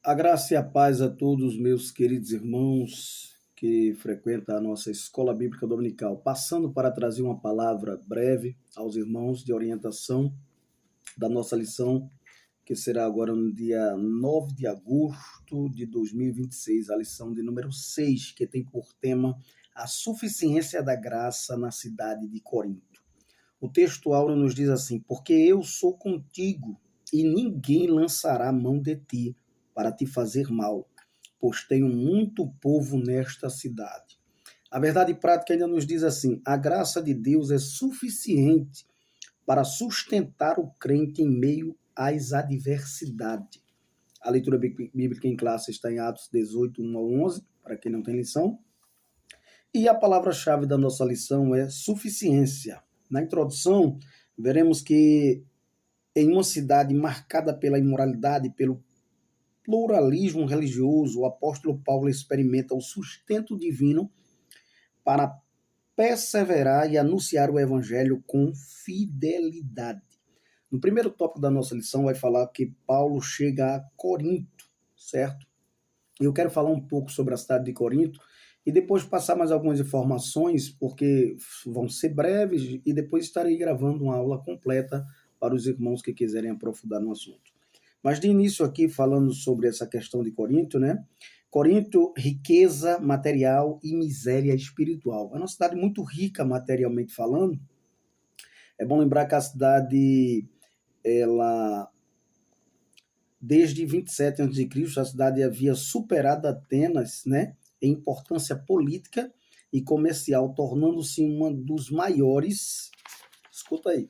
A graça e a paz a todos, meus queridos irmãos que frequentam a nossa escola bíblica dominical, passando para trazer uma palavra breve aos irmãos de orientação da nossa lição, que será agora no dia 9 de agosto de 2026, a lição de número 6, que tem por tema a suficiência da graça na cidade de Corinto. O texto áureo nos diz assim: porque eu sou contigo e ninguém lançará mão de ti para te fazer mal, pois tenho muito povo nesta cidade. A verdade prática ainda nos diz assim: a graça de Deus é suficiente para sustentar o crente em meio às adversidades. A leitura bíblica em classe está em Atos 18, 1 a 11, para quem não tem lição. E a palavra-chave da nossa lição é suficiência. Na introdução, veremos que em uma cidade marcada pela imoralidade, pelo pluralismo religioso, o apóstolo Paulo experimenta o sustento divino para perseverar e anunciar o evangelho com fidelidade. No primeiro tópico da nossa lição vai falar que Paulo chega a Corinto, certo? Eu quero falar um pouco sobre a cidade de Corinto e depois passar mais algumas informações, porque vão ser breves, e depois estarei gravando uma aula completa para os irmãos que quiserem aprofundar no assunto. Mas de início aqui, falando sobre essa questão de Corinto, né? Corinto, riqueza material e miséria espiritual. É uma cidade muito rica materialmente falando. É bom lembrar que a cidade, ela, desde 27 a.C., a cidade havia superado Atenas, né, em importância política e comercial, tornando-se um dos maiores, escuta aí,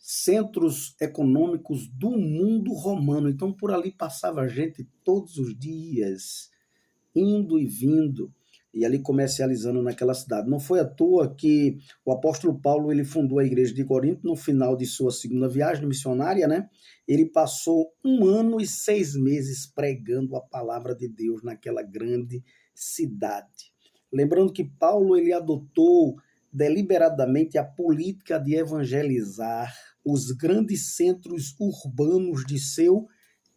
centros econômicos do mundo romano. Então, por ali passava gente todos os dias, indo e vindo, e ali comercializando naquela cidade. Não foi à toa que o apóstolo Paulo ele fundou a igreja de Corinto no final de sua segunda viagem missionária, né? Ele passou 1 ano e 6 meses pregando a palavra de Deus naquela grande cidade. Lembrando que Paulo ele adotou deliberadamente a política de evangelizar os grandes centros urbanos de seu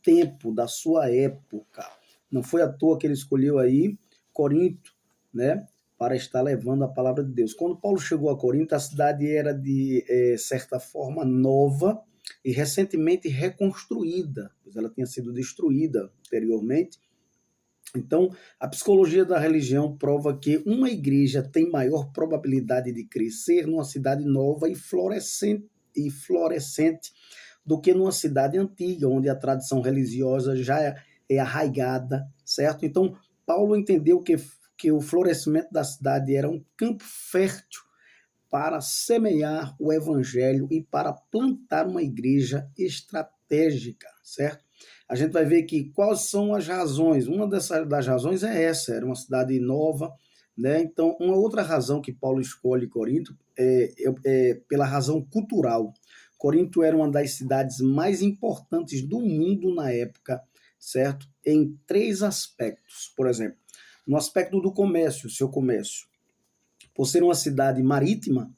tempo, da sua época. Não foi à toa que ele escolheu aí Corinto, né, para estar levando a palavra de Deus. Quando Paulo chegou a Corinto, a cidade era de certa forma nova e recentemente reconstruída, pois ela tinha sido destruída anteriormente. Então, a psicologia da religião prova que uma igreja tem maior probabilidade de crescer numa cidade nova e florescente do que numa cidade antiga, onde a tradição religiosa já é arraigada, certo? Então, Paulo entendeu que o florescimento da cidade era um campo fértil para semear o evangelho e para plantar uma igreja estratégica, certo? A gente vai ver que quais são as razões. Uma das razões é essa, era uma cidade nova, né? Então, uma outra razão que Paulo escolhe Corinto é pela razão cultural. Corinto era uma das cidades mais importantes do mundo na época, certo? Em 3 aspectos. Por exemplo, no aspecto do comércio, seu comércio. Por ser uma cidade marítima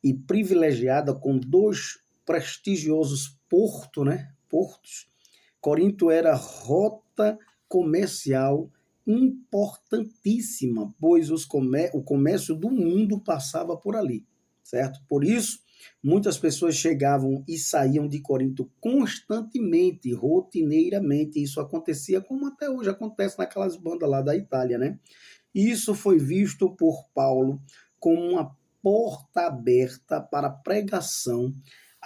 e privilegiada com 2 prestigiosos portos, Corinto era rota comercial importantíssima, pois o comércio do mundo passava por ali, certo? Por isso, muitas pessoas chegavam e saíam de Corinto constantemente, rotineiramente. Isso acontecia como até hoje acontece naquelas bandas lá da Itália, né? E isso foi visto por Paulo como uma porta aberta para a pregação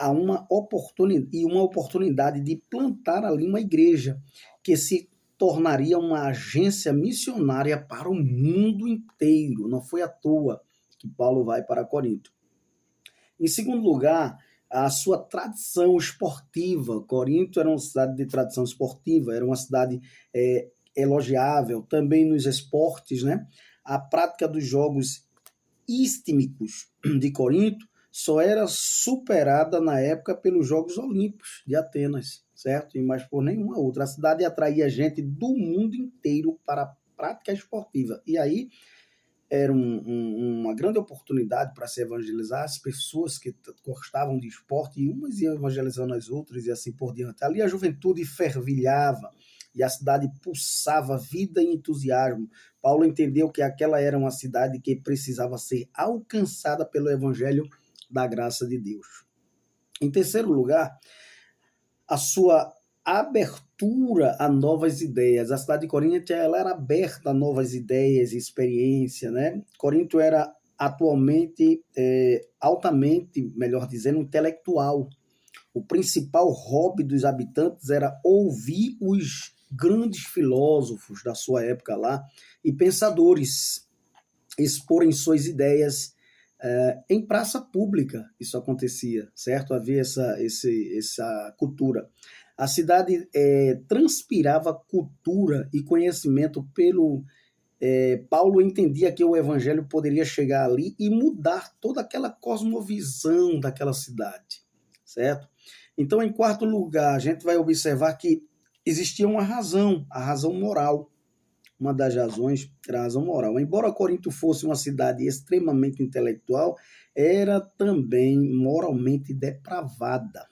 a uma oportunidade de plantar ali uma igreja que se tornaria uma agência missionária para o mundo inteiro. Não foi à toa que Paulo vai para Corinto. Em segundo lugar, a sua tradição esportiva. Corinto era uma cidade de tradição esportiva, era uma cidade elogiável, também nos esportes, né? A prática dos jogos istmicos de Corinto só era superada na época pelos Jogos Olímpicos de Atenas, certo? E mais por nenhuma outra. A cidade atraía gente do mundo inteiro para a prática esportiva. E aí era uma grande oportunidade para se evangelizar as pessoas que gostavam de esporte, e umas iam evangelizando as outras e assim por diante. Ali a juventude fervilhava e a cidade pulsava vida e entusiasmo. Paulo entendeu que aquela era uma cidade que precisava ser alcançada pelo evangelho da graça de Deus. Em terceiro lugar, a sua abertura a novas ideias. A cidade de Corinto ela era aberta a novas ideias e experiência, né? Corinto era atualmente altamente, melhor dizendo, intelectual. O principal hobby dos habitantes era ouvir os grandes filósofos da sua época lá e pensadores exporem suas ideias em praça pública. Isso acontecia, certo? Havia essa cultura. A cidade transpirava cultura e conhecimento pelo... Paulo entendia que o evangelho poderia chegar ali e mudar toda aquela cosmovisão daquela cidade, certo? Então, em quarto lugar, a gente vai observar que existia uma razão, a razão moral. Uma das razões era a razão moral. Embora Corinto fosse uma cidade extremamente intelectual, era também moralmente depravada.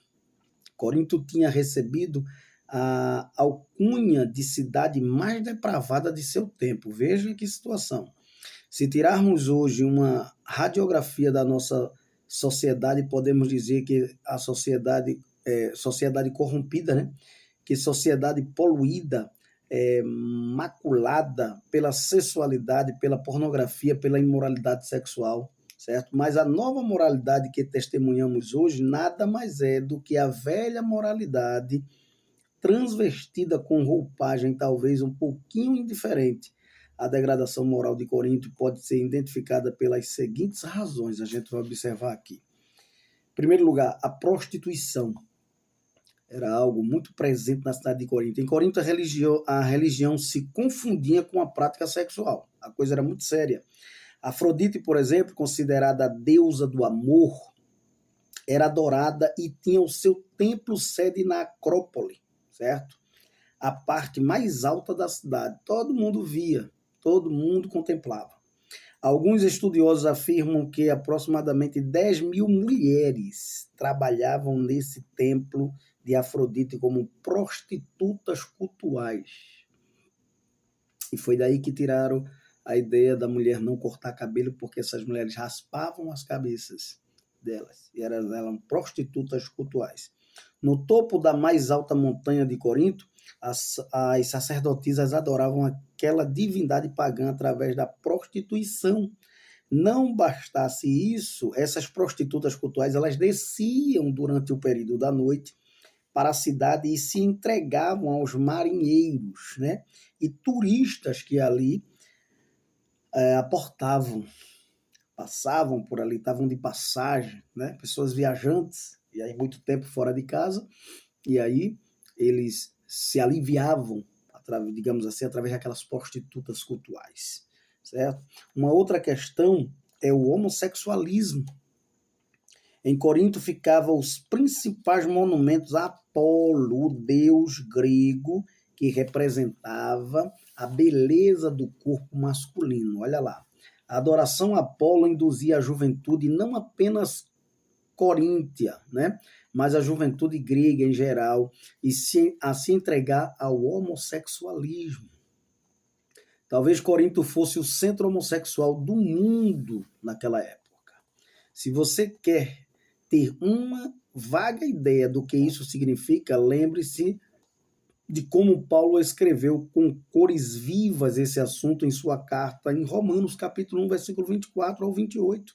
Corinto tinha recebido a alcunha de cidade mais depravada de seu tempo. Veja que situação. Se tirarmos hoje uma radiografia da nossa sociedade, podemos dizer que a sociedade sociedade corrompida, né? Que sociedade poluída, maculada pela sexualidade, pela pornografia, pela imoralidade sexual, certo? Mas a nova moralidade que testemunhamos hoje nada mais é do que a velha moralidade transvestida com roupagem talvez um pouquinho indiferente. A degradação moral de Corinto pode ser identificada pelas seguintes razões, a gente vai observar aqui. Em primeiro lugar, a prostituição era algo muito presente na cidade de Corinto. Em Corinto, a religião se confundia com a prática sexual. A coisa era muito séria. Afrodite, por exemplo, considerada a deusa do amor, era adorada e tinha o seu templo sede na Acrópole, certo? A parte mais alta da cidade. Todo mundo via, todo mundo contemplava. Alguns estudiosos afirmam que aproximadamente 10 mil mulheres trabalhavam nesse templo de Afrodite como prostitutas cultuais. E foi daí que tiraram a ideia da mulher não cortar cabelo, porque essas mulheres raspavam as cabeças delas. E eram prostitutas cultuais. No topo da mais alta montanha de Corinto, as sacerdotisas adoravam aquela divindade pagã através da prostituição. Não bastasse isso, essas prostitutas cultuais elas desciam durante o período da noite para a cidade e se entregavam aos marinheiros, né? E turistas que ali aportavam, passavam por ali, estavam de passagem, né? Pessoas viajantes, e aí muito tempo fora de casa, e aí eles se aliviavam, digamos assim, através daquelas prostitutas cultuais, certo? Uma outra questão é o homossexualismo. Em Corinto ficavam os principais monumentos a Apolo, o deus grego que representava a beleza do corpo masculino. Olha lá. A adoração a Apolo induzia a juventude não apenas coríntia, né? Mas a juventude grega em geral, a se entregar ao homossexualismo. Talvez Corinto fosse o centro homossexual do mundo naquela época. Se você quer ter uma vaga ideia do que isso significa, lembre-se de como Paulo escreveu com cores vivas esse assunto em sua carta em Romanos, capítulo 1, versículo 24 ao 28.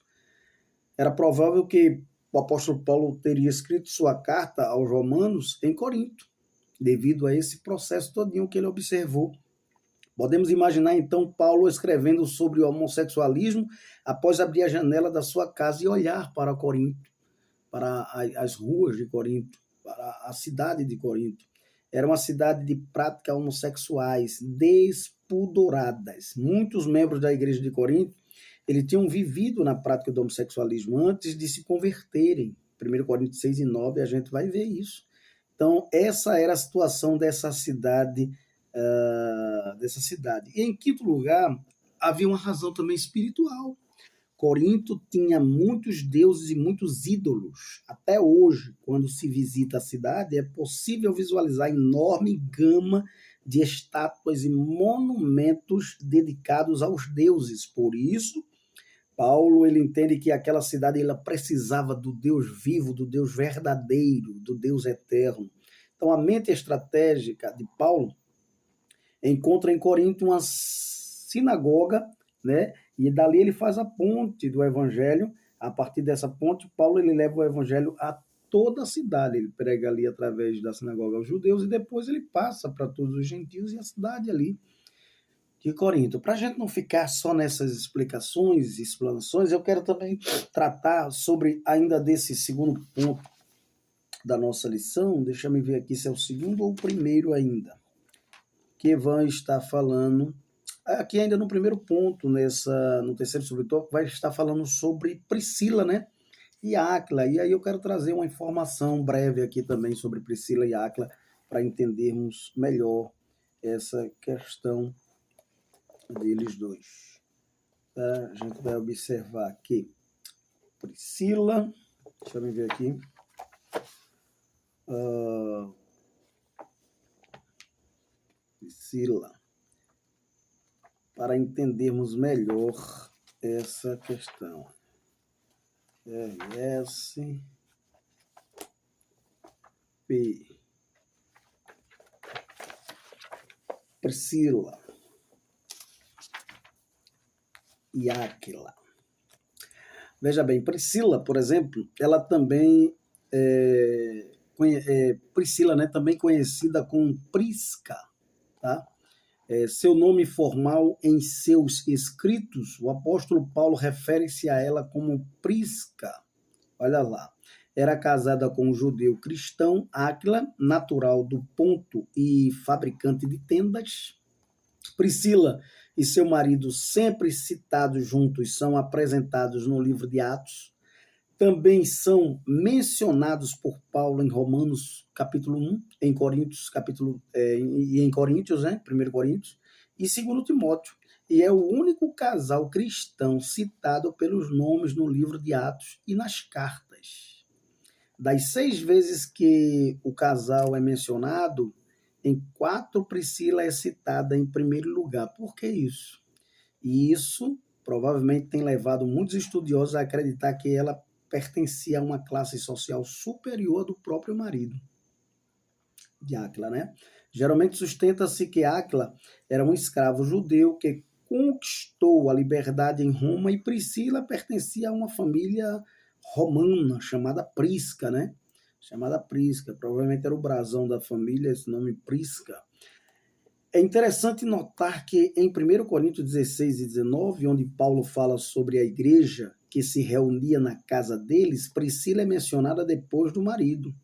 Era provável que o apóstolo Paulo teria escrito sua carta aos Romanos em Corinto, devido a esse processo todinho que ele observou. Podemos imaginar, então, Paulo escrevendo sobre o homossexualismo após abrir a janela da sua casa e olhar para Corinto, para as ruas de Corinto, para a cidade de Corinto. Era uma cidade de práticas homossexuais despudoradas. Muitos membros da igreja de Corinto eles tinham vivido na prática do homossexualismo antes de se converterem. 1 Coríntios 6 e 9, a gente vai ver isso. Então, essa era a situação dessa cidade. E em quinto lugar, havia uma razão também espiritual. Corinto tinha muitos deuses e muitos ídolos. Até hoje, quando se visita a cidade, é possível visualizar enorme gama de estátuas e monumentos dedicados aos deuses. Por isso, Paulo ele entende que aquela cidade ela precisava do Deus vivo, do Deus verdadeiro, do Deus eterno. Então, a mente estratégica de Paulo encontra em Corinto uma sinagoga, né? E dali ele faz a ponte do evangelho. A partir dessa ponte, Paulo ele leva o evangelho a toda a cidade. Ele prega ali através da sinagoga aos judeus e depois ele passa para todos os gentios e a cidade ali de Corinto. Para a gente não ficar só nessas explicações e explanações, eu quero também tratar sobre ainda desse segundo ponto da nossa lição. Deixa eu ver aqui se é o segundo ou o primeiro ainda. Que Evan está falando, aqui ainda no primeiro ponto, no terceiro subtópico, vai estar falando sobre Priscila, né? E Áquila. E aí eu quero trazer uma informação breve aqui também sobre Priscila e Áquila, para entendermos melhor essa questão deles dois. Tá? A gente vai observar aqui Priscila, deixa eu ver aqui. Priscila, para entendermos melhor essa questão. RS P. Priscila e Áquila. Veja bem, Priscila, por exemplo, ela também Priscila, né, também conhecida como Prisca, tá? Seu nome formal em seus escritos, o apóstolo Paulo refere-se a ela como Prisca. Olha lá. Era casada com um judeu cristão, Áquila, natural do Ponto e fabricante de tendas. Priscila e seu marido, sempre citados juntos, são apresentados no livro de Atos. Também são mencionados por Paulo em Romanos, capítulo 1, em Coríntios, em Coríntios, né? 1 Coríntios, e 2 Timóteo. E é o único casal cristão citado pelos nomes no livro de Atos e nas cartas. Das 6 vezes que o casal é mencionado, em 4 Priscila é citada em primeiro lugar. Por que isso? E isso provavelmente tem levado muitos estudiosos a acreditar que ela pertencia a uma classe social superior do próprio marido de Áquila, né? Geralmente sustenta-se que Áquila era um escravo judeu que conquistou a liberdade em Roma e Priscila pertencia a uma família romana chamada Prisca, né? Chamada Prisca, provavelmente era o brasão da família, esse nome Prisca. É interessante notar que em 1 Coríntios 16 e 19, onde Paulo fala sobre a igreja que se reunia na casa deles, Priscila é mencionada depois do marido.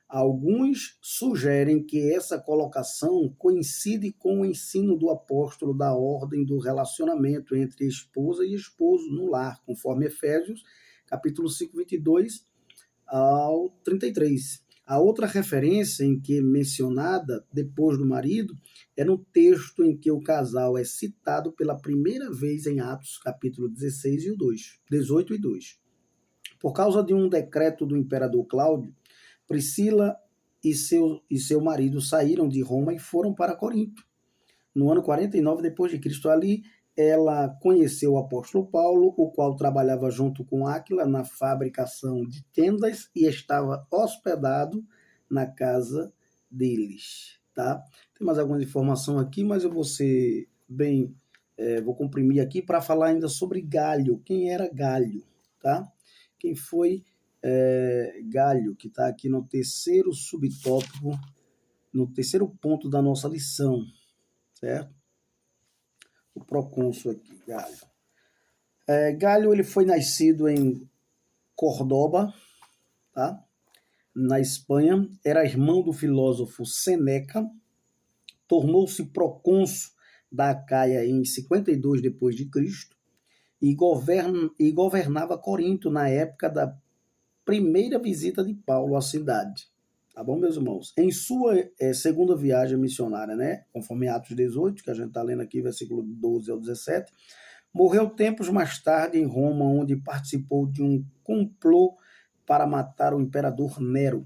Alguns sugerem que essa colocação coincide com o ensino do apóstolo da ordem do relacionamento entre esposa e esposo no lar, conforme Efésios, capítulo 5, 22 ao 33. A outra referência em que é mencionada depois do marido é no texto em que o casal é citado pela primeira vez em Atos, capítulo 16 e 18 e 2. Por causa de um decreto do imperador Cláudio, Priscila e seu marido saíram de Roma e foram para Corinto. No ano 49 depois de Cristo, ali ela conheceu o apóstolo Paulo, o qual trabalhava junto com Áquila na fabricação de tendas e estava hospedado na casa deles, tá? Tem mais alguma informação aqui, mas eu vou ser bem, vou comprimir aqui para falar ainda sobre Galho. Quem era Galho, tá? Quem foi Galho, que está aqui no terceiro subtópico, no terceiro ponto da nossa lição, certo? O procônsul aqui, Galho. Galho ele foi nascido em Córdoba, tá? Na Espanha, era irmão do filósofo Sêneca, tornou-se procônsul da Acaia em 52 depois de Cristo e governava Corinto na época da primeira visita de Paulo à cidade. Tá bom, meus irmãos? Em sua segunda viagem missionária, né? Conforme Atos 18, que a gente está lendo aqui, versículo 12 ao 17, morreu tempos mais tarde em Roma, onde participou de um complô para matar o imperador Nero.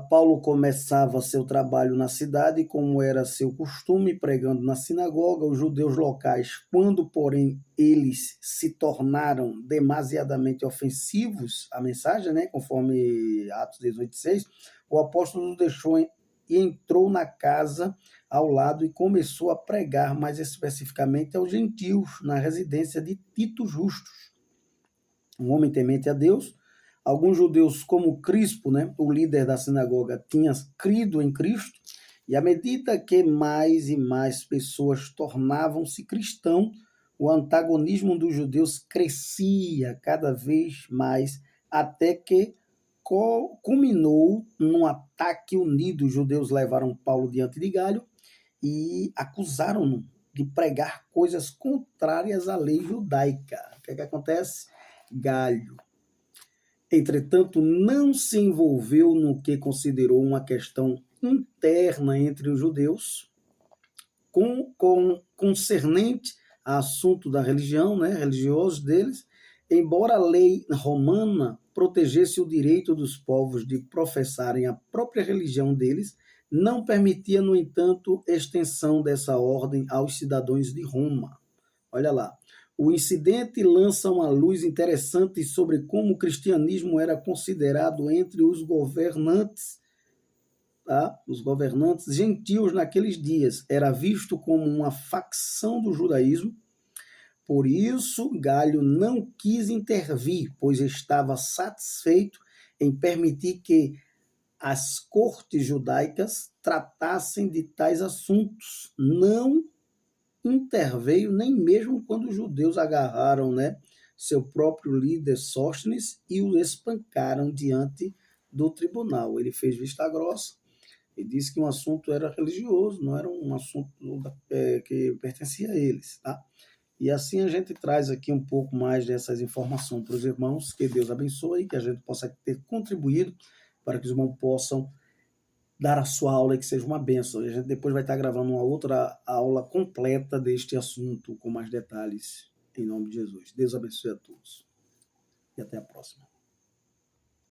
Paulo começava seu trabalho na cidade, como era seu costume, pregando na sinagoga. Os judeus locais, quando, porém, eles se tornaram demasiadamente ofensivos à mensagem, né, conforme Atos 18:6, o apóstolo os deixou e entrou na casa ao lado e começou a pregar mais especificamente aos gentios, na residência de Tito Justus, um homem temente a Deus. Alguns judeus, como Crispo, né, o líder da sinagoga, tinha crido em Cristo, e à medida que mais e mais pessoas tornavam-se cristãos, o antagonismo dos judeus crescia cada vez mais, até que culminou num ataque unido. Os judeus levaram Paulo diante de Galho e acusaram-no de pregar coisas contrárias à lei judaica. O que acontece? Galho, entretanto, não se envolveu no que considerou uma questão interna entre os judeus, concernente a assunto da religião, né, religiosos deles, embora a lei romana protegesse o direito dos povos de professarem a própria religião deles, não permitia, no entanto, extensão dessa ordem aos cidadãos de Roma. Olha lá. O incidente lança uma luz interessante sobre como o cristianismo era considerado entre os governantes, tá? Os governantes gentios naqueles dias. Era visto como uma facção do judaísmo. Por isso, Galho não quis intervir, pois estava satisfeito em permitir que as cortes judaicas tratassem de tais assuntos. Não interveio nem mesmo quando os judeus agarraram, né, seu próprio líder Sóstenes e o espancaram diante do tribunal. Ele fez vista grossa e disse que um assunto era religioso, não era um assunto que pertencia a eles, tá? E assim a gente traz aqui um pouco mais dessas informações para os irmãos. Que Deus abençoe, que a gente possa ter contribuído para que os irmãos possam dar a sua aula e que seja uma bênção. E a gente depois vai estar gravando uma outra aula completa deste assunto, com mais detalhes, em nome de Jesus. Deus abençoe a todos. E até a próxima.